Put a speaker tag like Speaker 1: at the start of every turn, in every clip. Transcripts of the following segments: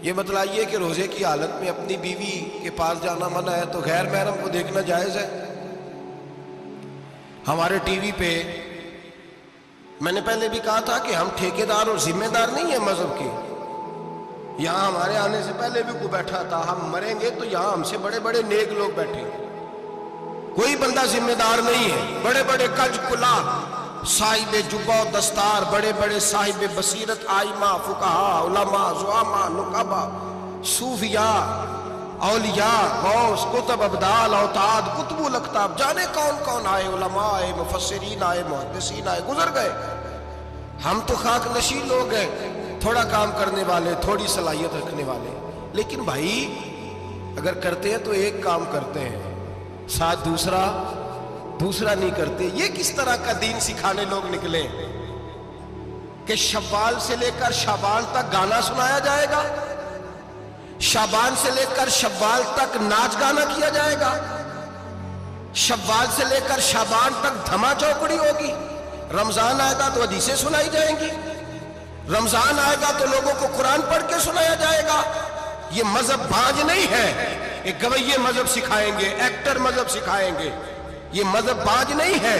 Speaker 1: یہ بتلائیے کہ روزے کی حالت میں اپنی بیوی کے پاس جانا منع ہے تو غیر محرم کو دیکھنا جائز ہے؟ ہمارے ٹی وی پہ میں نے پہلے بھی کہا تھا کہ ہم ٹھیکیدار اور ذمہ دار نہیں ہیں مذہب کے. یہاں ہمارے آنے سے پہلے بھی کوئی بیٹھا تھا. ہم مریں گے تو یہاں ہم سے بڑے بڑے نیک لوگ بیٹھے ہیں. کوئی بندہ ذمہ دار نہیں ہے. بڑے بڑے کج کلا صاحب جبہ و دستار، بڑے بڑے صاحب بصیرت، آئمہ، فقہاء، علماء، زعماء، نقبہ، صوفیاء، اولیاء، غوث، کتب، ابدال، اوتاد، کتب الاقطاب، جانے کون کون آئے، علماء آئے، مفسرین آئے، محدثین آئے، گزر گئے. ہم تو خاک نشین لوگ ہیں، تھوڑا کام کرنے والے، تھوڑی صلاحیت رکھنے والے. لیکن بھائی اگر کرتے ہیں تو ایک کام کرتے ہیں، ساتھ دوسرا نہیں کرتے. یہ کس طرح کا دین سکھانے لوگ نکلے کہ شوال سے لے کر شعبان تک گانا سنایا جائے گا، شعبان سے لے کر شوال تک ناچ گانا کیا جائے گا، شوال سے لے کر شعبان تک دھما چوکڑی ہوگی، رمضان آئے گا تو حدیثیں سنائی جائیں گی، رمضان آئے گا تو لوگوں کو قرآن پڑھ کے سنایا جائے گا. یہ مذہب بھاج نہیں ہے. ایک گویے مذہب سکھائیں گے، ایکٹر مذہب سکھائیں گے. یہ مذہب باج نہیں ہے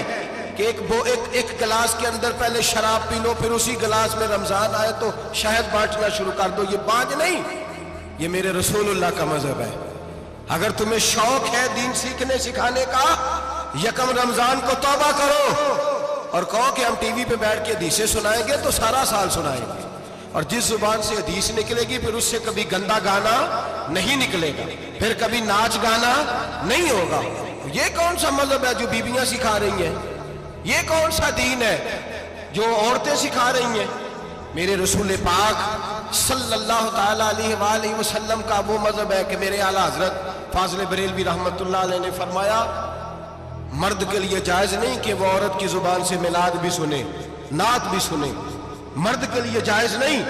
Speaker 1: کہ ایک گلاس کے اندر پہلے شراب پی لو، پھر اسی گلاس میں رمضان آئے تو شہد بانٹنا شروع کر دو. یہ باج نہیں، یہ میرے رسول اللہ کا مذہب ہے. اگر تمہیں شوق ہے دین سیکھنے سکھانے کا، یکم رمضان کو توبہ کرو اور کہو کہ ہم ٹی وی پہ بیٹھ کے حدیثیں سنائیں گے تو سارا سال سنائیں گے. اور جس زبان سے حدیث نکلے گی پھر اس سے کبھی گندا گانا نہیں نکلے گا، پھر کبھی ناچ گانا نہیں ہوگا. یہ کون سا مذہب ہے جو بیویاں سکھا رہی ہیں؟ یہ کون سا دین ہے جو عورتیں سکھا رہی ہیں؟ میرے رسول پاک صلی اللہ تعالیٰ علیہ وآلہ وسلم کا وہ مذہب ہے کہ میرے اعلیٰ حضرت فاضل بریلوی رحمت اللہ علیہ نے فرمایا، مرد کے لیے جائز نہیں کہ وہ عورت کی زبان سے میلاد بھی سنے، نعت بھی سنے. مرد کے لیے جائز نہیں.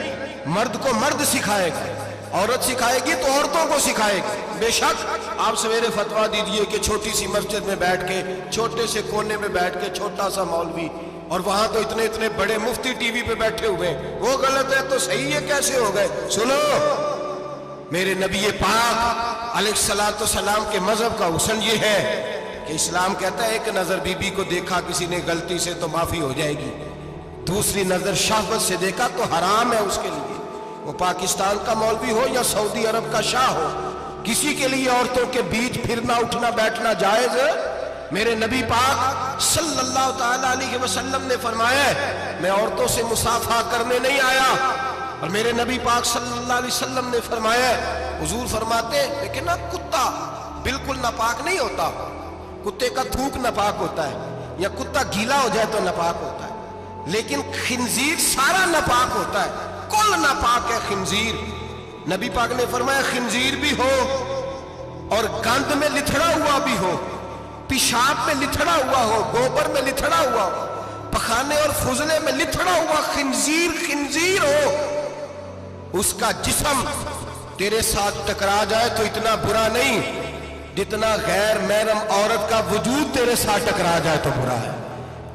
Speaker 1: مرد کو مرد سکھائے گا، عورت سکھائے گی تو عورتوں کو سکھائے گی. بے شک آپ سویرے فتویٰ دیجئے کہ چھوٹی سی مسجد میں بیٹھ کے، چھوٹے سے کونے میں بیٹھ کے چھوٹا سا مولوی، اور وہاں تو اتنے بڑے مفتی ٹی وی پہ بیٹھے ہوئے ہیں، وہ غلط ہے تو صحیح ہے کیسے ہو گئے؟ سنو، میرے نبی پاک علیہ الصلوۃ والسلام کے مذہب کا حسن یہ ہے کہ اسلام کہتا ہے ایک نظر بی بی کو دیکھا کسی نے غلطی سے تو معافی ہو جائے گی، دوسری نظر شہوت سے دیکھا تو حرام ہے اس کے لیے. وہ پاکستان کا مولوی ہو یا سعودی عرب کا شاہ ہو، کسی کے لیے عورتوں کے بیچ پھرنا اٹھنا بیٹھنا جائز ہے؟ میرے نبی پاک صلی اللہ تعالیٰ علیہ وسلم نے فرمایا ہے میں عورتوں سے مصافحہ کرنے نہیں آیا. اور میرے نبی پاک صلی اللہ علیہ وسلم نے فرمایا ہے، حضور فرماتے ہیں لیکن نا کتا بالکل ناپاک نہیں ہوتا، کتے کا تھوک ناپاک ہوتا ہے، یا کتا گیلا ہو جائے تو ناپاک ہوتا ہے، لیکن خنزیر سارا ناپاک ہوتا ہے، کل ناپاک ہے خنزیر. نبی پاک نے فرمایا خنزیر بھی ہو اور گند میں لتھڑا ہوا بھی ہو، پیشاب میں لتھڑا ہوا ہو، گوبر میں لتھڑا ہوا ہو، پخانے اور فضلے میں لتھڑا ہوا خنزیر ہو، اس کا جسم تیرے ساتھ ٹکرا جائے تو اتنا برا نہیں جتنا غیر محرم عورت کا وجود تیرے ساتھ ٹکرا جائے تو برا ہے.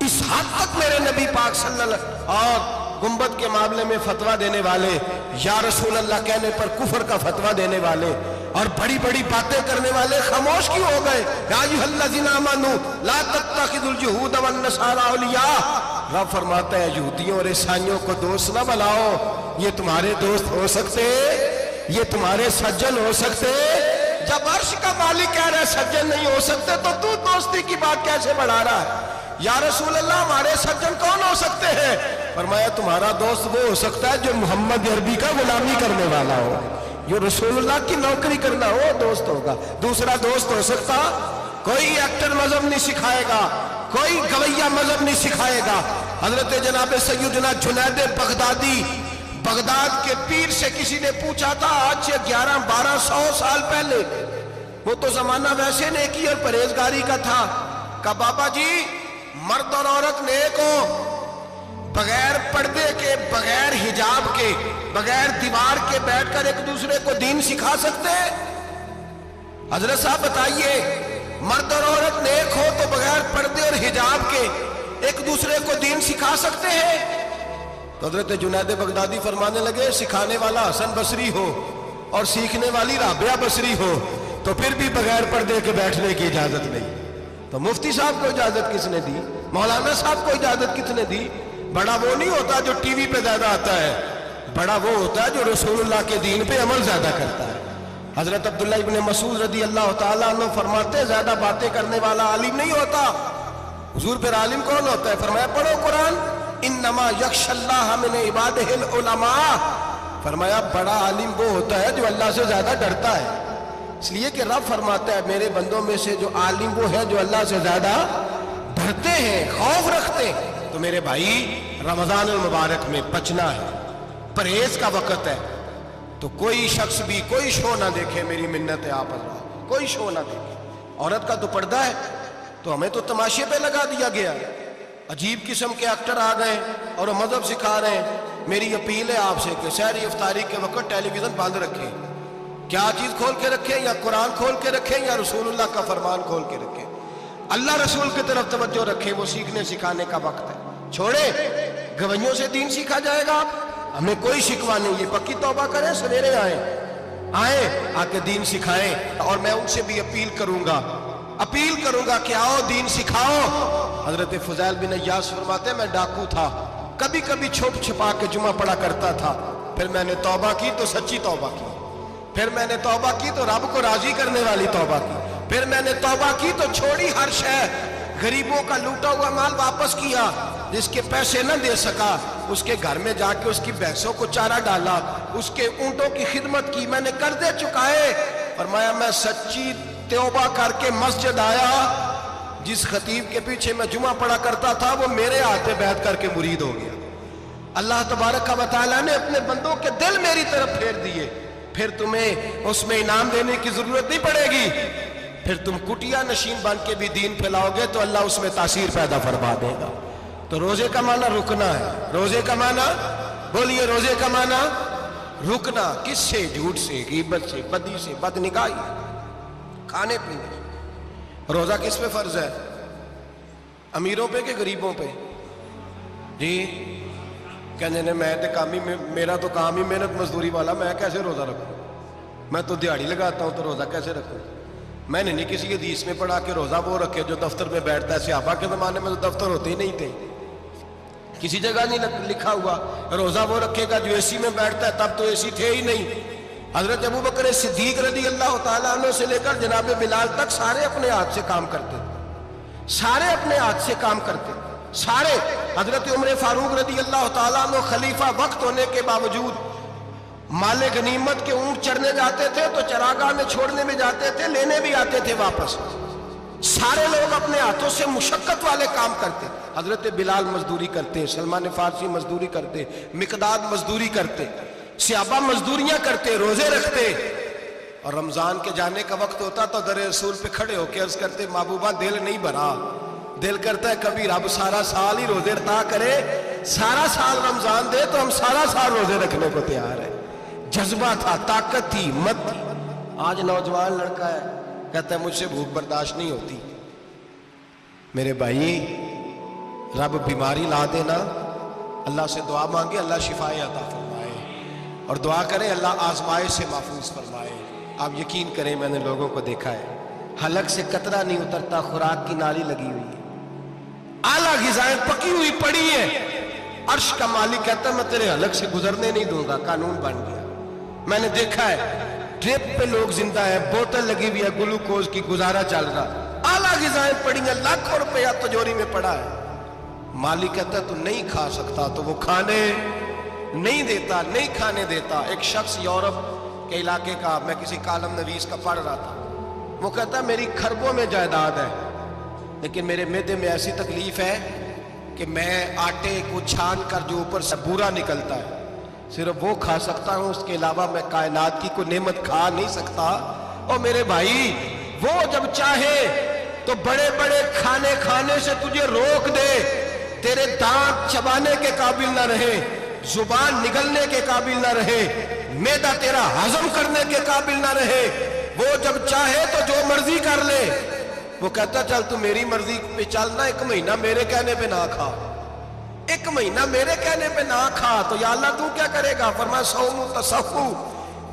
Speaker 1: اس حد تک میرے نبی پاک صلی اللہ علیہ وسلم اور گنبد کے معاملے میں فتویٰ دینے والے، یا رسول اللہ کہنے پر کفر کا فتویٰ دینے والے اور بڑی بڑی باتیں کرنے والے خاموش کیوں ہو گئے؟ یا ایھا الذین آمنوا لا تتخذوا اليہود والنصارى اولیاء. رب فرماتا ہے یہودیوں اور عیسائیوں کو دوست نہ بناؤ. یہ تمہارے دوست ہو سکتے، یہ تمہارے سجن ہو سکتے. جب عرش کا مالک کہہ رہا ہے سجن نہیں ہو سکتے تو دوستی کی بات کیسے بڑھا رہا ہے؟ یا رسول اللہ ہمارے سجن کون ہو سکتے ہیں؟ فرمایا تمہارا دوست وہ ہو سکتا ہے جو محمد عربی کا غلامی کرنے والا ہو، جو رسول اللہ کی نوکری کرنا ہو دوست ہوگا. دوسرا دوست ہو سکتا؟ کوئی ایکٹر مذہب نہیں سکھائے گا، کوئی گویہ مذہب نہیں سکھائے گا. حضرت جناب سیدنا جنید بغدادی، بغداد کے پیر سے کسی نے پوچھا تھا آج سے 1100-1200 سال پہلے، وہ تو زمانہ ویسے نیکی اور پرہیزگاری کا تھا، کہا بابا جی مرد اور عورت نیک ہو، بغیر پردے کے، بغیر حجاب کے، بغیر دیوار کے بیٹھ کر ایک دوسرے کو دین سکھا سکتے ہیں؟ حضرت صاحب بتائیے، مرد اور عورت نیک ہو تو بغیر حجاب کے ایک دوسرے کو دین سکھا سکتے ہیں؟ تو حضرت جنید بغدادی فرمانے لگے سکھانے والا حسن بصری ہو اور سیکھنے والی رابعہ بصری ہو تو پھر بھی بغیر پردے کے بیٹھنے کی اجازت نہیں۔ تو مفتی صاحب کو اجازت کس نے دی؟ مولانا صاحب کو اجازت کس نے دی؟ بڑا وہ نہیں ہوتا جو ٹی وی پہ زیادہ آتا ہے، بڑا وہ ہوتا ہے جو رسول اللہ کے دین پہ عمل زیادہ کرتا ہے۔ حضرت عبداللہ ابن مسعود رضی اللہ تعالیٰ عنہ فرماتے زیادہ باتیں کرنے والا عالم نہیں ہوتا۔ حضور پھر عالم کون ہوتا ہے؟ فرمایا پڑھو قرآن، انما یخشی اللہ من عبادہ العلماء۔ فرمایا بڑا عالم وہ ہوتا ہے جو اللہ سے زیادہ ڈرتا ہے، اس لیے کہ رب فرماتا ہے میرے بندوں میں سے جو عالم وہ ہے جو اللہ سے زیادہ ڈرتے ہیں، خوف رکھتے ہیں۔ تو میرے بھائی رمضان المبارک میں بچنا ہے، پرہیز کا وقت ہے، تو کوئی شخص بھی کوئی شو نہ دیکھے، میری منت ہے آپ حضرات، کوئی شو نہ دیکھے۔ عورت کا تو پردہ ہے تو ہمیں تو تماشے پہ لگا دیا گیا، عجیب قسم کے ایکٹر آ گئے اور وہ مذہب سکھا رہے ہیں۔ میری اپیل ہے آپ سے کہ سحری افطاری کے وقت ٹیلی ویژن بند رکھیں، کیا چیز کھول کے رکھیں؟ یا قرآن کھول کے رکھیں یا رسول اللہ کا فرمان کھول کے رکھیں؟ اللہ رسول کی طرف توجہ رکھیں، وہ سیکھنے سکھانے کا وقت ہے۔ چھوڑے گویوں سے دین سیکھا جائے گا، ہمیں کوئی شکوہ نہیں، یہ پکی توبہ کریں، سویرے آئیں آ کے دین سکھائیں۔ اور میں ان سے بھی اپیل کروں گا کہ آؤ دین سکھاؤ۔ حضرت فضیل بن عیاض فرماتے ہیں میں ڈاکو تھا، کبھی کبھی چھپ چھپا کے جمعہ پڑھا کرتا تھا، پھر میں نے توبہ کی تو سچی توبہ کی، پھر میں نے توبہ کی تو رب کو راضی کرنے والی توبہ کی، پھر میں نے توبہ کی تو چھوڑی ہر شے، غریبوں کا لوٹا ہوا مال واپس کیا، جس کے پیسے نہ دے سکا اس کے گھر میں جا کے اس کی بھینسوں کو چارہ ڈالا، اس کے اونٹوں کی خدمت کی، میں نے قرضے چکائے۔ فرمایا میں سچی توبہ کر کے مسجد آیا، جس خطیب کے پیچھے میں جمعہ پڑھا کرتا تھا وہ میرے ہاتھ پہ بیعت کر کے مرید ہو گیا۔ اللہ تبارک و تعالیٰ نے اپنے بندوں کے دل میری طرف پھیر دیے، پھر تمہیں اس میں انعام دینے کی ضرورت نہیں پڑے گی، پھر تم کٹیا نشین بن کے بھی دین پھیلاؤ گے تو اللہ اس میں تاثیر پیدا فرما دے گا۔ تو روزے کا معنی رکنا ہے، روزے کا معنی بولیے، روزے کا معنی رکنا، کس سے؟ جھوٹ سے، غیبت سے، بدی سے، بد نگاہی، کھانے پینے سے۔ روزہ کس پہ فرض ہے؟ امیروں پہ کہ غریبوں پہ؟ جی کہنے میں تو کامی، میرا تو کام ہی محنت مزدوری والا، میں کیسے روزہ رکھوں؟ میں تو دیہڑی لگاتا ہوں تو روزہ کیسے رکھوں؟ میں نے نہیں کسی حدیث میں پڑھا کہ روزہ وہ رکھے جو دفتر میں بیٹھتا ہے۔ صحابہ کے زمانے میں تو دفتر ہوتے ہی نہیں تھے، کسی جگہ نہیں لکھا ہوا روزہ وہ رکھے گا جو اے سی میں بیٹھتا ہے، تب تو اے سی تھے ہی نہیں۔ حضرت ابو بکر صدیق رضی اللہ تعالیٰ عنہ سے لے کر جناب بلال تک سارے اپنے ہاتھ سے کام کرتے، سارے اپنے ہاتھ سے کام کرتے، سارے۔ حضرت عمر فاروق رضی اللہ تعالیٰ عنہ خلیفہ وقت ہونے کے باوجود مال غنیمت کے اونٹ چرنے جاتے تھے تو چراگاہ میں چھوڑنے میں جاتے تھے، لینے بھی آتے تھے واپس۔ سارے لوگ اپنے ہاتھوں سے مشقت والے کام کرتے، حضرت بلال مزدوری کرتے، سلمان فارسی مزدوری کرتے، مقداد مزدوری کرتے، صحابہ مزدوریاں کرتے، روزے رکھتے، اور رمضان کے جانے کا وقت ہوتا تو در رسول پہ کھڑے ہو کے عرض کرتے محبوبہ دل نہیں بھرا، دل کرتا ہے کبھی رب سارا سال ہی روزے عطا کرے، سارا سال رمضان دے تو ہم سارا سال روزے رکھنے کو تیار ہیں۔ جذبہ تھا، طاقت تھی، ہمت تھی۔ آج نوجوان لڑکا ہے کہتا ہے مجھ سے بھوک برداشت نہیں ہوتی۔ میرے بھائی رب بیماری لا دینا، اللہ سے دعا مانگے اللہ شفائے عطا فرمائے، اور دعا کریں اللہ آزمائش سے محفوظ فرمائے۔ آپ یقین کریں میں نے لوگوں کو دیکھا ہے حلق سے قطرہ نہیں اترتا، خوراک کی نالی لگی ہوئی ہے، اعلیٰ غذائیں پکی ہوئی پڑی ہیں، عرش کا مالک کہتا ہے میں تیرے حلق سے گزرنے نہیں دوں گا، قانون بن گیا۔ میں نے دیکھا ہے ڈرپ پہ لوگ زندہ ہے، بوتل لگی ہوئی ہے گلوکوز کی، گزارا چل رہا، اعلیٰ غذائیں پڑی ہیں، لاکھوں روپیہ تجوری میں پڑا ہے۔ مالک کہتا ہے تو نہیں کھا سکتا، تو وہ کھانے نہیں دیتا، نہیں کھانے دیتا۔ ایک شخص یورپ کے علاقے کا، میں کسی کالم نویس کا پڑھ رہا تھا، وہ کہتا ہے میری کھربوں میں جائیداد ہے لیکن میرے معدے میں ایسی تکلیف ہے کہ میں آٹے کو چھان کر جو اوپر سے بورا نکلتا ہے صرف وہ کھا سکتا ہوں، اس کے علاوہ میں کائنات کی کوئی نعمت کھا نہیں سکتا۔ اور میرے بھائی وہ جب چاہے تو بڑے بڑے کھانے کھانے سے تجھے روک دے، تیرے دانت چبانے کے قابل نہ رہے، زبان نگلنے کے قابل نہ رہے، معدہ تیرا ہضم کرنے کے قابل نہ رہے، وہ جب چاہے تو جو مرضی کر لے، وہ کہتا چل تو میری مرضی پہ چلنا، 1 مہینہ میرے کہنے پہ نہ کھا، 1 مہینہ میرے کہنے پہ نہ کھا، تو یا اللہ تو کیا کرے گا؟ فرمایا صوم تصفو،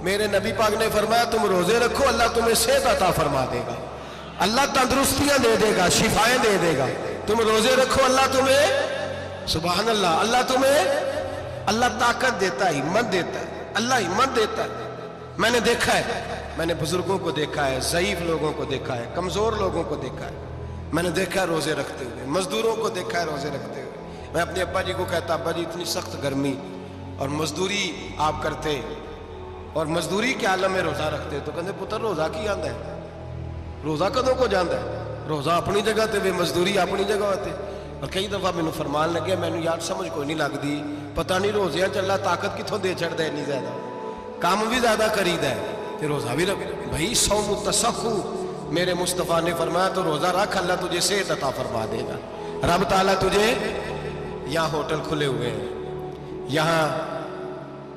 Speaker 1: میرے نبی پاک نے فرمایا تم روزے رکھو، اللہ تمہیں صحت عطا فرما دے گا، اللہ تندرستیاں دے دے گا، شفائیں دے دے گا۔ تم روزے رکھو، اللہ تمہیں، سبحان اللہ، اللہ تمہیں، اللہ طاقت دیتا ہے، ہمت دیتا ہے، اللہ ہمت دیتا ہے۔ میں نے دیکھا ہے، میں نے بزرگوں کو دیکھا ہے، ضعیف لوگوں کو دیکھا ہے، کمزور لوگوں کو دیکھا ہے، میں نے دیکھا ہے روزے رکھتے ہوئے، مزدوروں کو دیکھا ہے روزے رکھتے ہوئے۔ میں اپنے ابا جی کو کہتا ابا جی اتنی سخت گرمی اور مزدوری آپ کرتے اور مزدوری کے عالم میں روزہ رکھتے، تو کہتے پتر روزہ کی آندا ہے، روزہ کدوں کو جاندا ہے، روزہ اپنی جگہ تے مزدوری اپنی جگہ ہوتے۔ اور کئی دفعہ مینوں فرمان لگے، مینوں یار سمجھ کوئی نہیں لگتی، پتہ نہیں روزیاں چ اللہ طاقت کتوں دے چھڑدا ہے، اتنی زیادہ کام بھی زیادہ کریدا ہے تے روزہ بھی رکھ بھائی، صوم تصفو میرے مصطفیٰ نے فرمایا تو روزہ رکھ، اللہ تجھے صحت عطا فرما دے گا۔ رب تعالیٰ تجھے، یہاں ہوٹل کھلے ہوئے ہیں،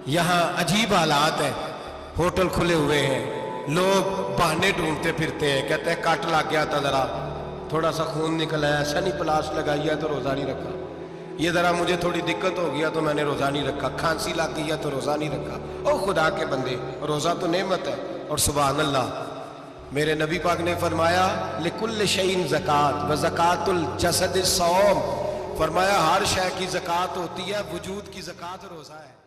Speaker 1: یہاں عجیب حالات ہیں، ہوٹل کھلے ہوئے ہیں، لوگ بہانے ڈھونڈتے پھرتے ہیں، کہتے ہیں کٹ لگ گیا تھا، ذرا تھوڑا سا خون نکل آیا، سنی پلاس لگائی ہے تو روزہ نہیں رکھا، یہ ذرا مجھے تھوڑی دقت ہو گیا تو میں نے روزہ نہیں رکھا، کھانسی لگ گئی ہے تو روزہ نہیں رکھا۔ او خدا کے بندے، روزہ تو نعمت ہے۔ اور سبحان اللہ، میرے نبی پاک نے فرمایا لکل شیء زکات و زکات الجسد الصوم، فرمایا ہر شے کی زکات ہوتی ہے، وجود کی زکات روزہ ہے۔